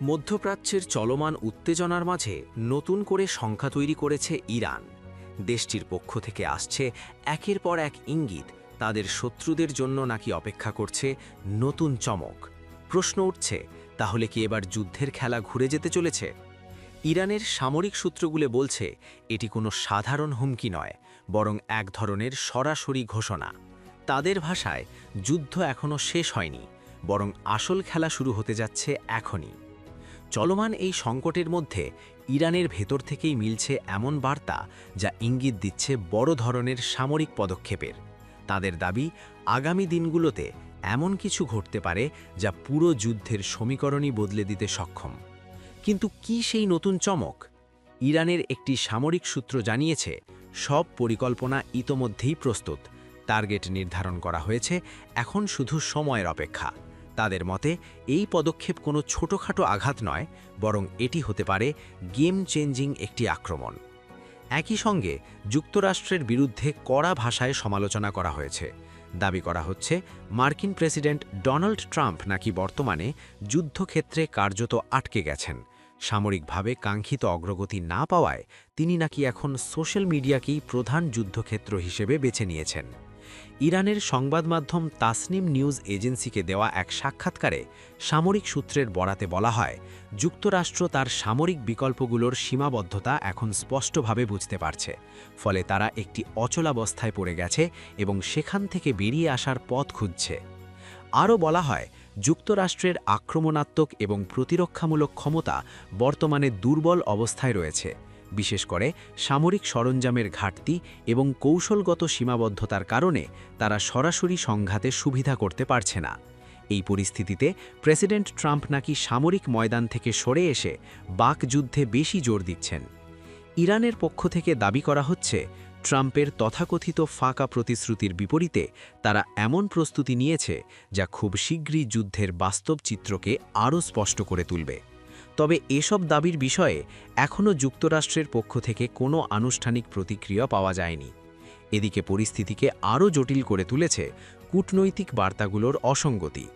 মধ্যপ্রাচ্যের চলমান উত্তেজনার মাঝে নতুন করে সংখ্যা তৈরি করেছে ইরান। দেশটির পক্ষ থেকে আসছে একের পর এক ইঙ্গিত তাদের শত্রুদের জন্য নাকি অপেক্ষা করছে নতুন চমক। প্রশ্ন উঠছে, তাহলে কি এবার যুদ্ধের খেলা ঘুরে যেতে চলেছে? ইরানের সামরিক সূত্রগুলো বলছে এটি কোনো সাধারণ হুমকি নয়, বরং এক ধরনের সরাসরি ঘোষণা। তাদের ভাষায় যুদ্ধ এখনও শেষ হয়নি, বরং আসল খেলা শুরু হতে যাচ্ছে এখনই। চলমান এই সংকটের মধ্যে ইরানের ভেতর থেকেই মিলছে এমন বার্তা যা ইঙ্গিত দিচ্ছে বড় ধরনের সামরিক পদক্ষেপের। তাদের দাবি, আগামী দিনগুলোতে এমন কিছু ঘটতে পারে যা পুরো যুদ্ধের সমীকরণই বদলে দিতে সক্ষম। কিন্তু কি সেই নতুন চমক? ইরানের একটি সামরিক সূত্র জানিয়েছে, সব পরিকল্পনা ইতোমধ্যেই প্রস্তুত, টার্গেট নির্ধারণ করা হয়েছে, এখন শুধু সময়ের অপেক্ষা। তাদের মতে এই পদক্ষেপ কোনো ছোটখাটো আঘাত নয়, বরং এটি হতে পারে গেম চেঞ্জিং একটি আক্রমণ। একই সঙ্গে যুক্তরাষ্ট্রের বিরুদ্ধে কড়া ভাষায় সমালোচনা করা হয়েছে। দাবি করা হচ্ছে মার্কিন প্রেসিডেন্ট ডোনাল্ড ট্রাম্প নাকি বর্তমানে যুদ্ধক্ষেত্রে কার্যত আটকে গেছেন। সামরিকভাবে কাঙ্ক্ষিত অগ্রগতি না পাওয়ায় তিনি নাকি এখন সোশ্যাল মিডিয়াকেই প্রধান যুদ্ধক্ষেত্র হিসেবে বেছে নিয়েছেন। ইরানের সংবাদ মাধ্যম তাসনিম নিউজ এজেন্সিকে দেওয়া এক সাক্ষাৎকারে সামরিক সূত্রের বরাতে বলা হয়, যুক্তরাষ্ট্র তার সামরিক বিকল্পগুলোর সীমাবদ্ধতা এখন স্পষ্টভাবে বুঝতে পারছে, ফলে তারা একটি অচলাবস্থায় পড়ে গেছে এবং সেখান থেকে বেরিয়ে আসার পথ খুঁজছে। আরও বলা হয়, যুক্তরাষ্ট্রের আক্রমণাত্মক এবং প্রতিরক্ষামূলক ক্ষমতা বর্তমানে দুর্বল অবস্থায় রয়েছে, বিশেষ করে সামরিক সরঞ্জামের ঘাটতি এবং কৌশলগত সীমাবদ্ধতার কারণে তারা সরাসরি সংঘাতে সুবিধা করতে পারছে না। এই পরিস্থিতিতে প্রেসিডেন্ট ট্রাম্প নাকি সামরিক ময়দান থেকে সরে এসে বাকযুদ্ধে বেশি জোর দিচ্ছেন। ইরানের পক্ষ থেকে দাবি করা হচ্ছে, ট্রাম্পের তথাকথিত ফাঁকা প্রতিশ্রুতির বিপরীতে তারা এমন প্রস্তুতি নিয়েছে যা খুব শীঘ্রই যুদ্ধের বাস্তব চিত্রকে আরও স্পষ্ট করে তুলবে। তবে এসব দাবির বিষয়ে এখনও যুক্তরাষ্ট্রের পক্ষ থেকে কোনো আনুষ্ঠানিক প্রতিক্রিয়া পাওয়া যায়নি। এদিকে পরিস্থিতিকে আরও জটিল করে তুলেছে কূটনৈতিক বার্তাগুলোর অসঙ্গতি।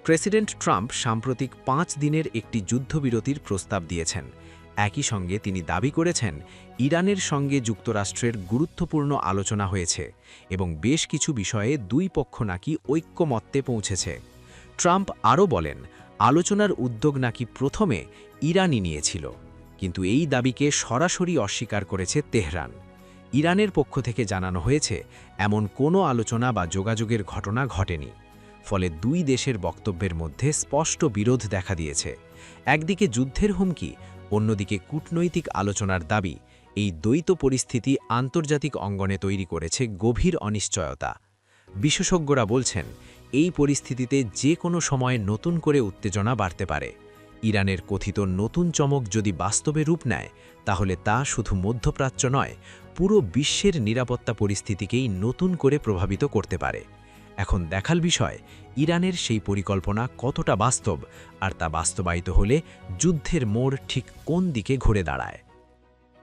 প্রেসিডেন্ট ট্রাম্প সাম্প্রতিক 5 দিনের একটি যুদ্ধবিরতির প্রস্তাব দিয়েছেন। একই সঙ্গে তিনি দাবি করেছেন, ইরানের সঙ্গে যুক্তরাষ্ট্রের গুরুত্বপূর্ণ আলোচনা হয়েছে এবং বেশ কিছু বিষয়ে দুই পক্ষ নাকি ঐক্যমত্যে পৌঁছেছে। ট্রাম্প আরও বলেন, আলোচনার উদ্যোগ নাকি প্রথমে ইরানই নিয়েছিল, কিন্তু এই দাবিকে সরাসরি অস্বীকার করেছে তেহরান। ইরানের পক্ষ থেকে জানানো হয়েছে, এমন কোনো আলোচনা বা যোগাযোগের ঘটনা ঘটেনি। ফলে দুই দেশের বক্তব্যের মধ্যে স্পষ্ট বিরোধ দেখা দিয়েছে। একদিকে যুদ্ধের হুমকি, অন্যদিকে কূটনৈতিক আলোচনার দাবি। এই দ্বৈত পরিস্থিতি আন্তর্জাতিক অঙ্গনে তৈরি করেছে গভীর অনিশ্চয়তা। বিশেষজ্ঞরা বলছেন, এই পরিস্থিতিতে যে কোনো সময় নতুন করে উত্তেজনা বাড়তে পারে। ইরানের কথিত নতুন চমক যদি বাস্তবে রূপ নেয়, তাহলে তা শুধু মধ্যপ্রাচ্য নয়, পুরো বিশ্বের নিরাপত্তা পরিস্থিতিকেই নতুন করে প্রভাবিত করতে পারে। এখন দেখার বিষয়, ইরানের সেই পরিকল্পনা কতটা বাস্তব, আর তা বাস্তবায়িত হলে যুদ্ধের মোড় ঠিক কোন দিকে ঘুরে দাঁড়ায়।